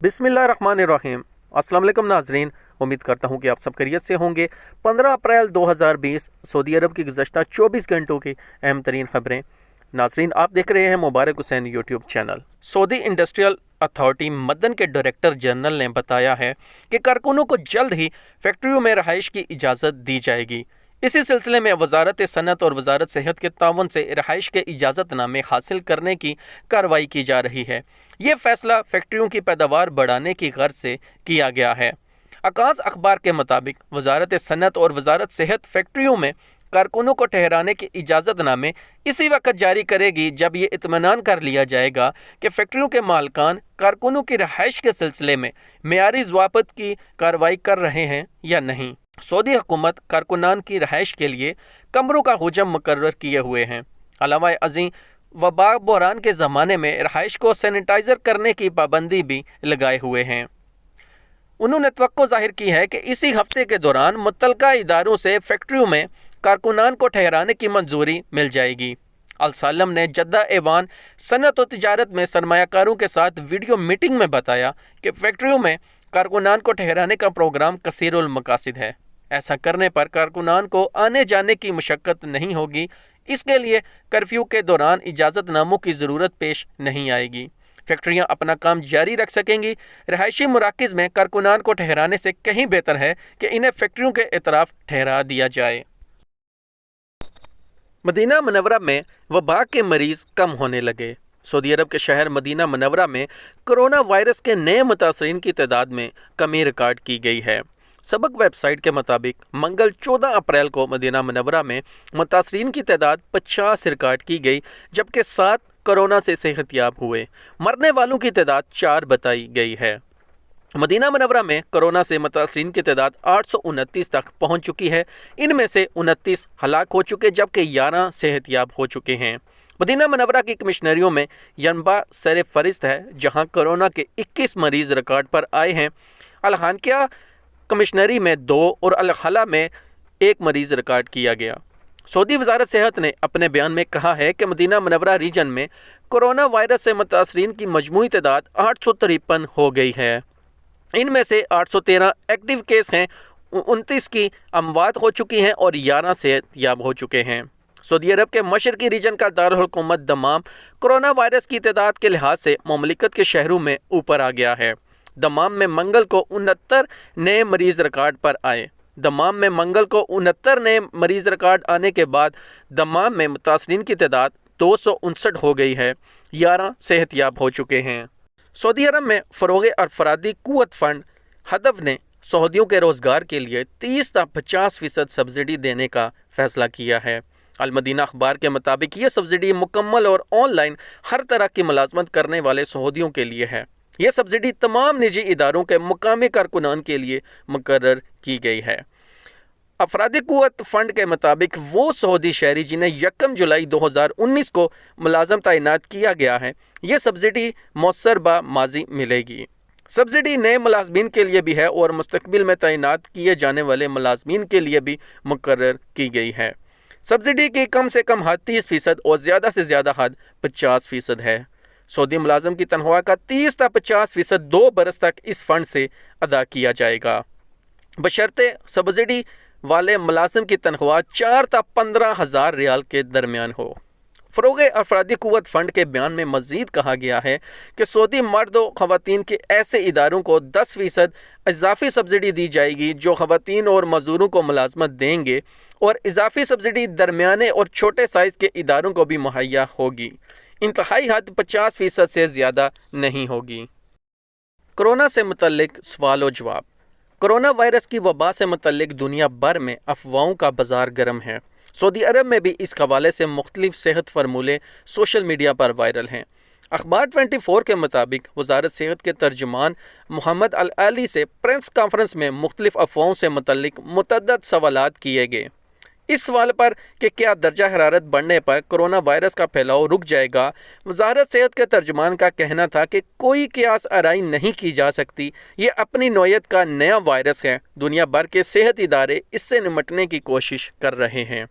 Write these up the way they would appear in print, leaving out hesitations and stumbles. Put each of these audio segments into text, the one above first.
بسم اللہ الرحمن الرحیم۔ السلام علیکم ناظرین، امید کرتا ہوں کہ آپ سب خیریت سے ہوں گے۔ 15 اپریل 2020 سعودی عرب کی گزشتہ 24 گھنٹوں کی اہم ترین خبریں۔ ناظرین، آپ دیکھ رہے ہیں مبارک حسین یوٹیوب چینل۔ سعودی انڈسٹریل اتھارٹی مدن کے ڈائریکٹر جنرل نے بتایا ہے کہ کارکنوں کو جلد ہی فیکٹریوں میں رہائش کی اجازت دی جائے گی۔ اسی سلسلے میں وزارت صنعت اور وزارت صحت کے تعاون سے رہائش کے اجازت نامے حاصل کرنے کی کارروائی کی جا رہی ہے۔ یہ فیصلہ فیکٹریوں کی پیداوار بڑھانے کی غرض سے کیا گیا ہے۔ عکاظ اخبار کے مطابق وزارت صنعت اور وزارت صحت فیکٹریوں میں کارکنوں کو ٹھہرانے کے اجازت نامے اسی وقت جاری کرے گی جب یہ اطمینان کر لیا جائے گا کہ فیکٹریوں کے مالکان کارکنوں کی رہائش کے سلسلے میں معیاری ضوابط کی کارروائی کر رہے ہیں یا نہیں۔ سعودی حکومت کارکنان کی رہائش کے لیے کمروں کا حجم مقرر کیے ہوئے ہیں۔ علاوہ ازیں وبا بحران کے زمانے میں رہائش کو سینیٹائزر کرنے کی پابندی بھی لگائے ہوئے ہیں۔ انہوں نے توقع ظاہر کی ہے کہ اسی ہفتے کے دوران متعلقہ اداروں سے فیکٹریوں میں کارکنان کو ٹھہرانے کی منظوری مل جائے گی۔ السالم نے جدہ ایوان صنعت و تجارت میں سرمایہ کاروں کے ساتھ ویڈیو میٹنگ میں بتایا کہ فیکٹریوں میں کارکنان کو ٹھہرانے کا پروگرام کثیر المقاصد ہے۔ ایسا کرنے پر کارکنان کو آنے جانے کی مشقت نہیں ہوگی۔ اس کے لیے کرفیو کے دوران اجازت ناموں کی ضرورت پیش نہیں آئے گی۔ فیکٹریاں اپنا کام جاری رکھ سکیں گی۔ رہائشی مراکز میں کارکنان کو ٹھہرانے سے کہیں بہتر ہے کہ انہیں فیکٹریوں کے اطراف ٹھہرا دیا جائے۔ مدینہ منورہ میں وبا کے مریض کم ہونے لگے۔ سعودی عرب کے شہر مدینہ منورہ میں کرونا وائرس کے نئے متاثرین کی تعداد میں کمی ریکارڈ کی گئی ہے۔ سبق ویب سائٹ کے مطابق منگل 14 اپریل کو مدینہ منورہ میں متاثرین کی تعداد 50 ریکارڈ کی گئی، جبکہ 7 کرونا سے صحت یاب ہوئے۔ مرنے والوں کی تعداد 4 بتائی گئی ہے۔ مدینہ منورہ میں کرونا سے متاثرین کی تعداد 829 تک پہنچ چکی ہے۔ ان میں سے 29 ہلاک ہو چکے جبکہ 11 صحت یاب ہو چکے ہیں۔ مدینہ منورہ کی کمشنریوں میں ینبع سر فہرست ہے، جہاں کرونا کے 21 مریض ریکارڈ پر آئے ہیں۔ الحانکیہ کمشنری میں 2 اور الخلا میں 1 مریض ریکارڈ کیا گیا۔ سعودی وزارت صحت نے اپنے بیان میں کہا ہے کہ مدینہ منورہ ریجن میں کرونا وائرس سے متاثرین کی مجموعی تعداد 853 ہو گئی ہے۔ ان میں سے 813 ایکٹیو کیس ہیں، 29 کی اموات ہو چکی ہیں اور 11 صحت یاب ہو چکے ہیں۔ سعودی عرب کے مشرقی ریجن کا دارالحکومت دمام کرونا وائرس کی تعداد کے لحاظ سے مملکت کے شہروں میں اوپر آ گیا ہے۔ دمام میں منگل کو 69 نئے مریض ریکارڈ پر آئے۔ دمام میں منگل کو 69 نئے مریض ریکارڈ آنے کے بعد دمام میں متاثرین کی تعداد 259 ہو گئی ہے۔ 11 صحت یاب ہو چکے ہیں۔ سعودی عرب میں فروغ افرادی قوت فنڈ ہدف نے سعودیوں کے روزگار کے لیے 30 تا 50% سبسڈی دینے کا فیصلہ کیا ہے۔ المدینہ اخبار کے مطابق یہ سبسڈی مکمل اور آن لائن ہر طرح کی ملازمت کرنے والے سعودیوں کے لیے ہے۔ یہ سبسڈی تمام نجی اداروں کے مقامی کارکنان کے لیے مقرر کی گئی ہے۔ افرادی قوت فنڈ کے مطابق وہ سعودی شہری جنہیں 1 جولائی 2019 کو ملازم تعینات کیا گیا ہے، یہ سبسڈی مؤثر با ماضی ملے گی۔ سبسڈی نئے ملازمین کے لیے بھی ہے اور مستقبل میں تعینات کیے جانے والے ملازمین کے لیے بھی مقرر کی گئی ہے۔ سبسڈی کی کم سے کم حد 30% اور زیادہ سے زیادہ حد 50% ہے۔ سعودی ملازم کی تنخواہ کا 30 تا 50% 2 برس تک اس فنڈ سے ادا کیا جائے گا، بشرطے سبسڈی والے ملازم کی تنخواہ 4 تا 15 ہزار ریال کے درمیان ہو۔ فروغ افرادی قوت فنڈ کے بیان میں مزید کہا گیا ہے کہ سعودی مرد و خواتین کے ایسے اداروں کو 10% اضافی سبسڈی دی جائے گی جو خواتین اور مزدوروں کو ملازمت دیں گے، اور اضافی سبسڈی درمیانے اور چھوٹے سائز کے اداروں کو بھی مہیا ہوگی۔ انتہائی حد 50% سے زیادہ نہیں ہوگی۔ کرونا سے متعلق سوال و جواب۔ کرونا وائرس کی وبا سے متعلق دنیا بھر میں افواہوں کا بازار گرم ہے۔ سعودی عرب میں بھی اس حوالے سے مختلف صحت فارمولے سوشل میڈیا پر وائرل ہیں۔ اخبار 24 کے مطابق وزارت صحت کے ترجمان محمد العلی سے پریس کانفرنس میں مختلف افواہوں سے متعلق متعدد سوالات کیے گئے۔ اس سوال پر کہ کیا درجہ حرارت بڑھنے پر کرونا وائرس کا پھیلاؤ رک جائے گا، وزارت صحت کے ترجمان کا کہنا تھا کہ کوئی قیاس آرائی نہیں کی جا سکتی، یہ اپنی نوعیت کا نیا وائرس ہے، دنیا بھر کے صحت ادارے اس سے نمٹنے کی کوشش کر رہے ہیں۔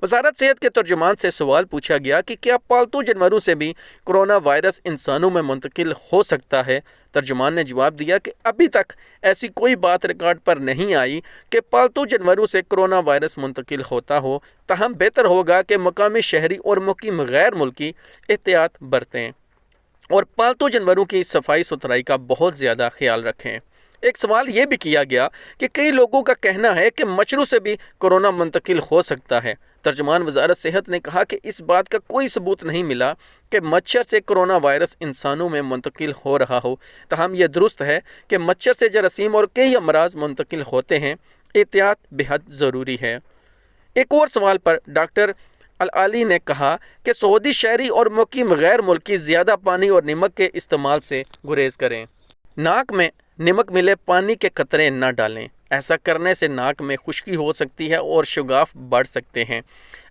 وزارت صحت کے ترجمان سے سوال پوچھا گیا کہ کیا پالتو جانوروں سے بھی کرونا وائرس انسانوں میں منتقل ہو سکتا ہے، ترجمان نے جواب دیا کہ ابھی تک ایسی کوئی بات ریکارڈ پر نہیں آئی کہ پالتو جانوروں سے کرونا وائرس منتقل ہوتا ہو، تاہم بہتر ہوگا کہ مقامی شہری اور مقیم غیر ملکی احتیاط برتیں اور پالتو جانوروں کی صفائی ستھرائی کا بہت زیادہ خیال رکھیں۔ ایک سوال یہ بھی کیا گیا کہ کئی لوگوں کا کہنا ہے کہ مچھروں سے بھی کورونا منتقل ہو سکتا ہے۔ ترجمان وزارت صحت نے کہا کہ اس بات کا کوئی ثبوت نہیں ملا کہ مچھر سے کورونا وائرس انسانوں میں منتقل ہو رہا ہو، تاہم یہ درست ہے کہ مچھر سے جراثیم اور کئی امراض منتقل ہوتے ہیں۔ احتیاط بہت ضروری ہے۔ ایک اور سوال پر ڈاکٹر العلی نے کہا کہ سعودی شہری اور مقیم غیر ملکی زیادہ پانی اور نمک کے استعمال سے گریز کریں۔ ناک میں نمک ملے پانی کے قطرے نہ ڈالیں، ایسا کرنے سے ناک میں خشکی ہو سکتی ہے اور شگاف بڑھ سکتے ہیں۔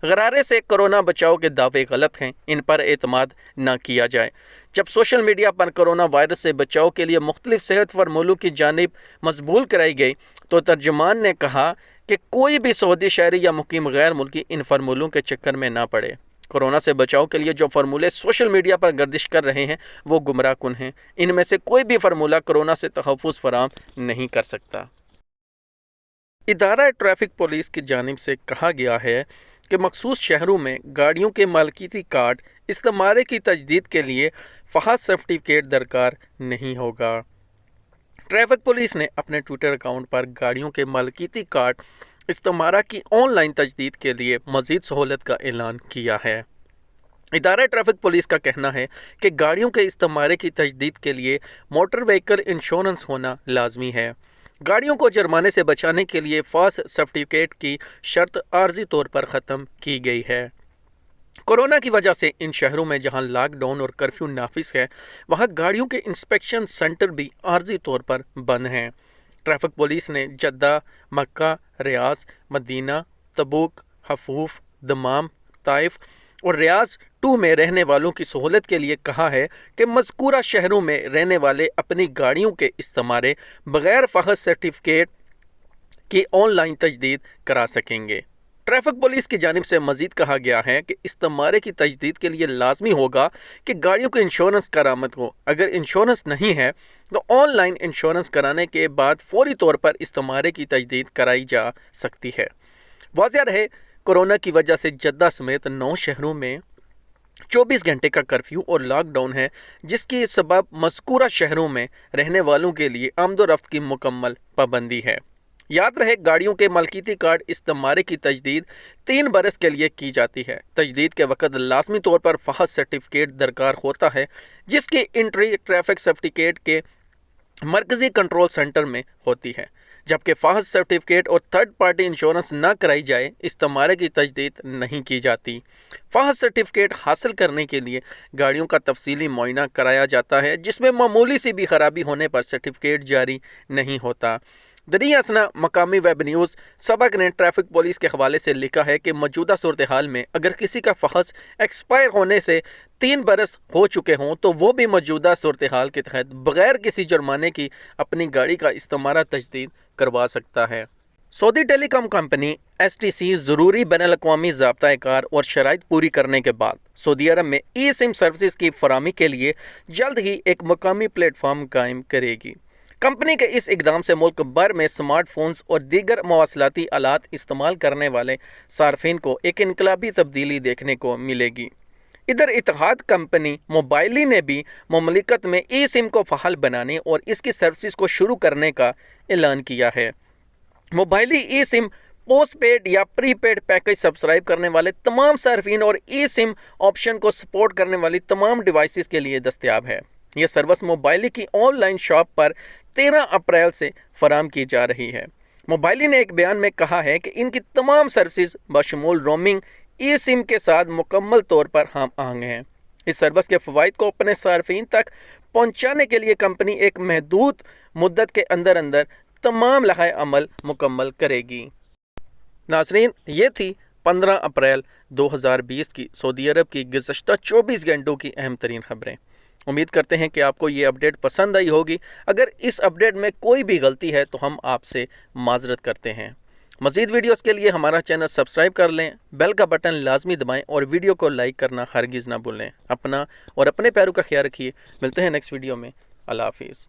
غرارے سے کورونا بچاؤ کے دعوے غلط ہیں، ان پر اعتماد نہ کیا جائے۔ جب سوشل میڈیا پر کورونا وائرس سے بچاؤ کے لیے مختلف صحت فارمولوں کی جانب مقبول کرائی گئی تو ترجمان نے کہا کہ کوئی بھی سعودی شہری یا مقیم غیر ملکی ان فارمولوں کے چکر میں نہ پڑے۔ کورونا سے بچاؤ کے لیے جو فارمولے سوشل میڈیا پر گردش کر رہے ہیں وہ گمراہ کن ہیں۔ ان میں سے کوئی بھی فارمولہ کورونا سے تحفظ فراہم نہیں کر سکتا۔ ادارہ ٹریفک پولیس کی جانب سے کہا گیا ہے کہ مخصوص شہروں میں گاڑیوں کے مالکیتی کارڈ استعمال کی تجدید کے لیے فحص سرٹیفکیٹ درکار نہیں ہوگا۔ ٹریفک پولیس نے اپنے ٹویٹر اکاؤنٹ پر گاڑیوں کے مالکیتی کارڈ استعمال کی آن لائن تجدید کے لیے مزید سہولت کا اعلان کیا ہے۔ ادارہ ٹریفک پولیس کا کہنا ہے کہ گاڑیوں کے استعمال کی تجدید کے لیے موٹر وہیکل انشورنس ہونا لازمی ہے۔ گاڑیوں کو جرمانے سے بچانے کے لیے فحص سرٹیفکیٹ کی شرط عارضی طور پر ختم کی گئی ہے۔ کورونا کی وجہ سے ان شہروں میں جہاں لاک ڈاؤن اور کرفیو نافذ ہے، وہاں گاڑیوں کے انسپیکشن سینٹر بھی عارضی طور پر بند ہیں۔ ٹریفک پولیس نے جدہ، مکہ، ریاض، مدینہ، تبوک، حفوف، دمام، طائف اور ریاض 2 میں رہنے والوں کی سہولت کے لیے کہا ہے کہ مذکورہ شہروں میں رہنے والے اپنی گاڑیوں کے استعمال بغیر فحص سرٹیفکیٹ کی آن لائن تجدید کرا سکیں گے۔ ٹریفک پولیس کی جانب سے مزید کہا گیا ہے کہ استعمال کی تجدید کے لیے لازمی ہوگا کہ گاڑیوں کو انشورنس کارآمد ہو۔ اگر انشورنس نہیں ہے تو آن لائن انشورنس کرانے کے بعد فوری طور پر استعمال کی تجدید کرائی جا سکتی ہے۔ واضح رہے، کورونا کی وجہ سے جدہ سمیت 9 شہروں میں 24 گھنٹے کا کرفیو اور لاک ڈاؤن ہے، جس کی سبب مذکورہ شہروں میں رہنے والوں کے لیے آمد و رفت کی مکمل پابندی ہے۔ یاد رہے، گاڑیوں کے ملکیتی کارڈ استعمال کی تجدید 3 برس کے لیے کی جاتی ہے۔ تجدید کے وقت لازمی طور پر فحص سرٹیفکیٹ درکار ہوتا ہے، جس کی انٹری ٹریفک سرٹیفکیٹ کے مرکزی کنٹرول سینٹر میں ہوتی ہے۔ جبکہ فحص سرٹیفکیٹ اور تھرڈ پارٹی انشورنس نہ کرائی جائے، استعمال کی تجدید نہیں کی جاتی۔ فحص سرٹیفکیٹ حاصل کرنے کے لیے گاڑیوں کا تفصیلی معائنہ کرایا جاتا ہے، جس میں معمولی سی بھی خرابی ہونے پر سرٹیفکیٹ جاری نہیں ہوتا۔ دنیا اسنا مقامی ویب نیوز سبق نے ٹریفک پولیس کے حوالے سے لکھا ہے کہ موجودہ صورتحال میں اگر کسی کا فحص ایکسپائر ہونے سے 3 برس ہو چکے ہوں تو وہ بھی موجودہ صورتحال کے تحت بغیر کسی جرمانے کی اپنی گاڑی کا استعمال تجدید کروا سکتا ہے۔ سعودی ٹیلی کام کمپنی STC ضروری بین الاقوامی ضابطۂ کار اور شرائط پوری کرنے کے بعد سعودی عرب میں ای سم سروسز کی فراہمی کے لیے جلد ہی ایک مقامی پلیٹ فارم قائم کرے گی۔ کمپنی کے اس اقدام سے ملک بھر میں سمارٹ فونز اور دیگر مواصلاتی آلات استعمال کرنے والے صارفین کو ایک انقلابی تبدیلی دیکھنے کو ملے گی۔ ادھر اتحاد کمپنی موبائلی نے بھی مملکت میں ای سم کو فعال بنانے اور اس کی سروسز کو شروع کرنے کا اعلان کیا ہے۔ موبائلی ای سم پوسٹ پیڈ یا پری پیڈ پیکج سبسکرائب کرنے والے تمام صارفین اور ای سم آپشن کو سپورٹ کرنے والی تمام ڈیوائسز کے لیے دستیاب ہے۔ یہ سروس موبائلی کی on line shop per 13 April سے فراہم کی جا رہی ہے۔ موبائلی نے ایک بیان میں کہا ہے کہ ان کی تمام سروسز بشمول رومنگ ای سم کے ساتھ مکمل طور پر ہم آہنگ ہیں۔ اس سروس کے فوائد کو اپنے صارفین تک پہنچانے کے لیے کمپنی ایک محدود مدت کے اندر تمام لائحہ عمل مکمل کرے گی۔ ناظرین، یہ تھی 15 اپریل 2020 کی سعودی عرب کی گزشتہ 24 گھنٹوں کی اہم ترین خبریں۔ امید کرتے ہیں کہ آپ کو یہ اپڈیٹ پسند آئی ہوگی۔ اگر اس اپڈیٹ میں کوئی بھی غلطی ہے تو ہم آپ سے معذرت کرتے ہیں۔ مزید ویڈیوز کے لیے ہمارا چینل سبسکرائب کر لیں، بیل کا بٹن لازمی دبائیں اور ویڈیو کو لائک کرنا ہرگز نہ بھولیں۔ اپنا اور اپنے پیاروں کا خیال رکھیے۔ ملتے ہیں نیکسٹ ویڈیو میں۔ اللہ حافظ۔